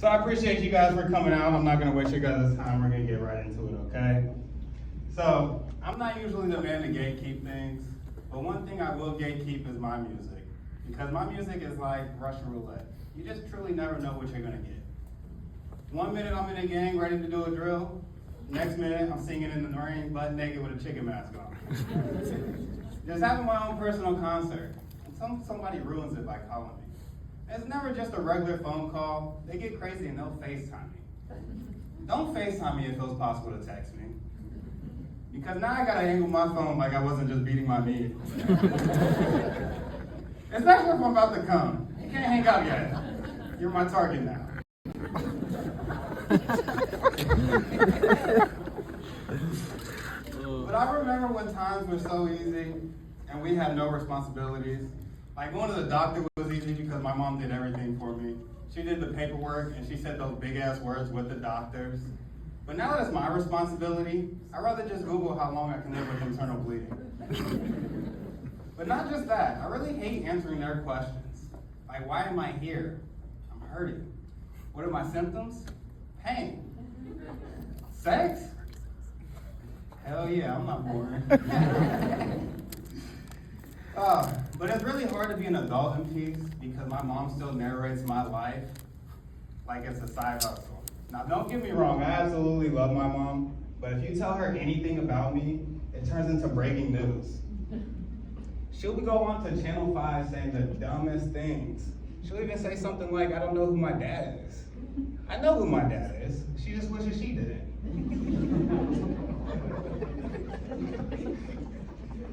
So I appreciate you guys for coming out. I'm not gonna waste your guys' time. We're gonna get right into it, okay? So I'm not usually the man to gatekeep things, but one thing I will gatekeep is my music. Because my music is like Russian roulette. You just truly never know what you're gonna get. 1 minute I'm in a gang ready to do a drill. Next minute I'm singing in the rain, butt naked with a chicken mask on. Just having my own personal concert. And somebody ruins it by calling me. It's never just a regular phone call. They get crazy and they'll FaceTime me. Don't FaceTime me if it was possible to text me. Because now I gotta angle my phone like I wasn't just beating my knee. Especially if I'm about to come. You can't hang out yet. You're my target now. But I remember when times were so easy and we had no responsibilities. Like going to the doctor was easy because my mom did everything for me. She did the paperwork and she said those big ass words with the doctors. But now that it's my responsibility, I'd rather just Google how long I can live with internal bleeding. But not just that, I really hate answering their questions. Like, why am I here? I'm hurting. What are my symptoms? Pain. Sex? Hell yeah, I'm not boring. But it's really hard to be an adult in peace because my mom still narrates my life like it's a side hustle. Now, don't get me wrong, I absolutely love my mom, but if you tell her anything about me, it turns into breaking news. She'll go on to Channel 5 saying the dumbest things. She'll even say something like, I don't know who my dad is. I know who my dad is. She just wishes she didn't.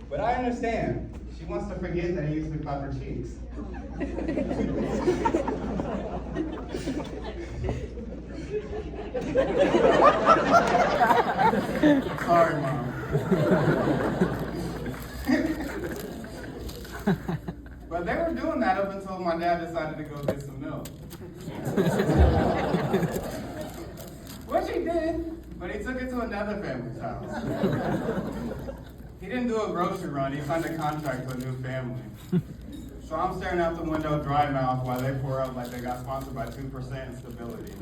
But I understand. She wants to forget that he used to clap her cheeks. Sorry, Mom. But they were doing that up until my dad decided to go get some milk. Which he did, but he took it to another family's house. He didn't do a grocery run, he signed a contract with a new family. So I'm staring out the window, dry mouth, while they pour up like they got sponsored by 2% and stability.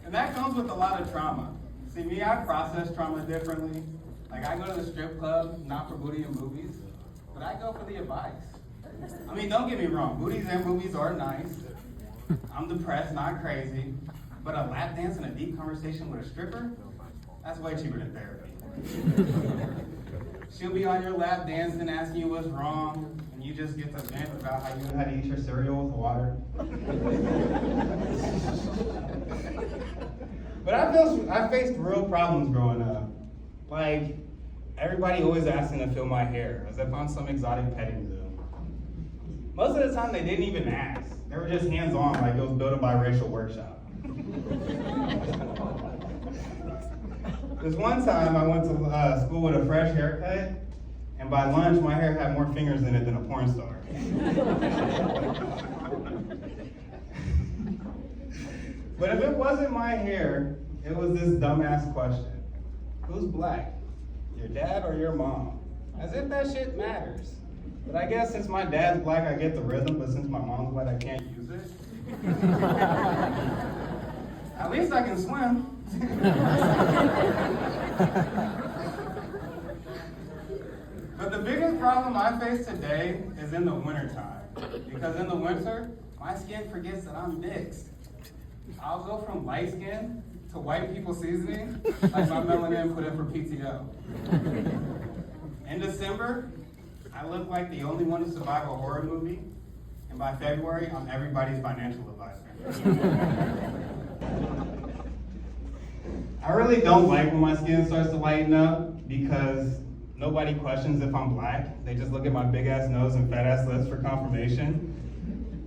And that comes with a lot of trauma. See, me, I process trauma differently. Like, I go to the strip club, not for booty and movies, but I go for the advice. I mean, don't get me wrong, booties and movies are nice. I'm depressed, not crazy. But a lap dance and a deep conversation with a stripper? That's way cheaper than therapy. She'll be on your lap dancing, asking you what's wrong, and you just get to vent about how you had to eat your cereal with water. But I faced real problems growing up. Like, everybody always asking to feel my hair, as if I'm some exotic petting zoo. Most of the time, they didn't even ask. They were just hands-on, like it was built a biracial workshop. This one time, I went to school with a fresh haircut, and by lunch, my hair had more fingers in it than a porn star. But if it wasn't my hair, it was this dumbass question. Who's black? Your dad or your mom? As if that shit matters. But I guess since my dad's black, I get the rhythm, but since my mom's white, I can't use it. At least I can swim. But the biggest problem I face today is in the wintertime. Because in the winter, my skin forgets that I'm mixed. I'll go from light skin to white people seasoning, like my melanin put in for PTO. In December, I look like the only one to survive a horror movie, and by February, I'm everybody's financial advisor. I really don't like when my skin starts to lighten up because nobody questions if I'm black. They just look at my big ass nose and fat ass lips for confirmation,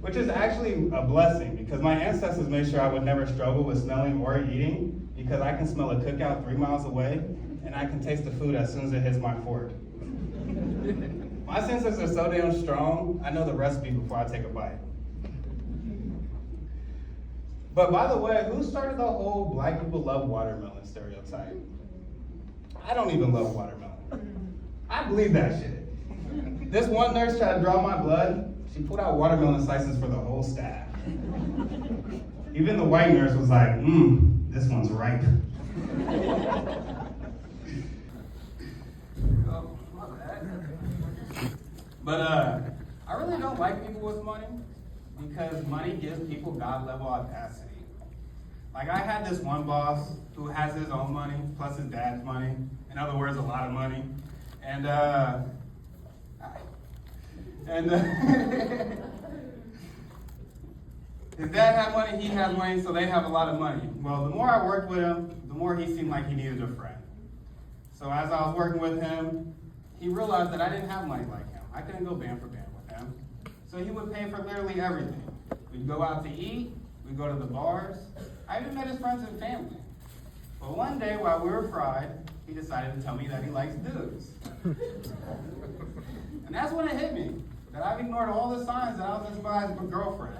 which is actually a blessing because my ancestors made sure I would never struggle with smelling or eating because I can smell a cookout 3 miles away and I can taste the food as soon as it hits my fork. My senses are so damn strong, I know the recipe before I take a bite. But by the way, who started the whole black people love watermelon stereotype? I don't even love watermelon. I believe that shit. This one nurse tried to draw my blood. She pulled out watermelon slices for the whole staff. Even the white nurse was like, this one's ripe. Oh, my bad. But I really don't like people with money because money gives people God level audacity. Like I had this one boss who has his own money plus his dad's money. In other words, a lot of money. And his dad had money, he had money, so they have a lot of money. Well, the more I worked with him, the more he seemed like he needed a friend. So as I was working with him, he realized that I didn't have money like him. I couldn't go band for band with him. So he would pay for literally everything. We'd go out to eat, we'd go to the bars. I even met his friends and family. But one day while we were fried, he decided to tell me that he likes dudes. And that's when it hit me, that I've ignored all the signs that I was his guy's girlfriend.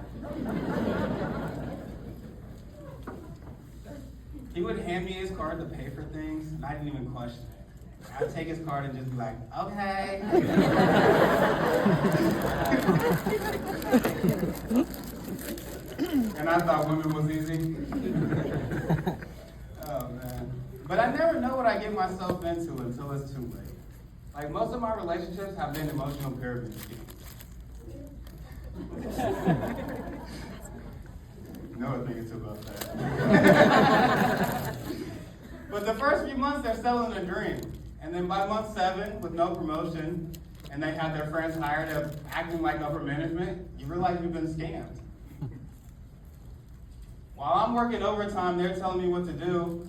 He would hand me his card to pay for things, and I didn't even question it. I'd take his card and just be like, okay. And I thought women was easy. Oh, man. But I never know what I get myself into until it's too late. Like, most of my relationships have been emotional pyramid schemes. You know what I'm thinking too about that. But the first few months, they're selling a dream. And then by month 7, with no promotion, and they had their friends hired as acting like upper management, you realize you've been scammed. While I'm working overtime, they're telling me what to do.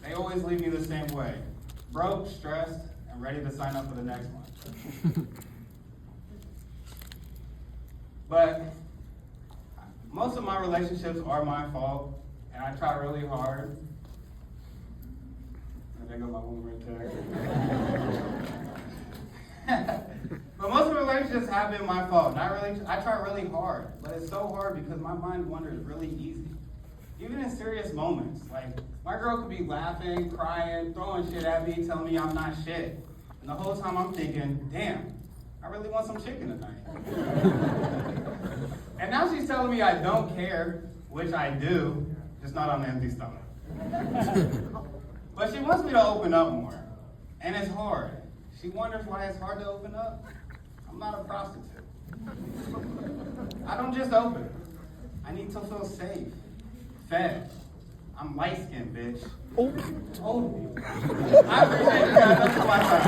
They always leave me the same way. Broke, stressed, and ready to sign up for the next one. But most of my relationships are my fault, and I try really hard. There goes my woman right there. But most of the relationships have been my fault. I try really hard, but it's so hard because my mind wanders really easy. Even in serious moments, like my girl could be laughing, crying, throwing shit at me, telling me I'm not shit. And the whole time I'm thinking, damn, I really want some chicken tonight. And now she's telling me I don't care, which I do, just not on an empty stomach. But she wants me to open up more, and it's hard. She wonders why it's hard to open up. I'm not a prostitute. I don't just open. I need to feel safe, fed. I'm light-skinned, bitch. Oh. I appreciate you guys. That's all I got.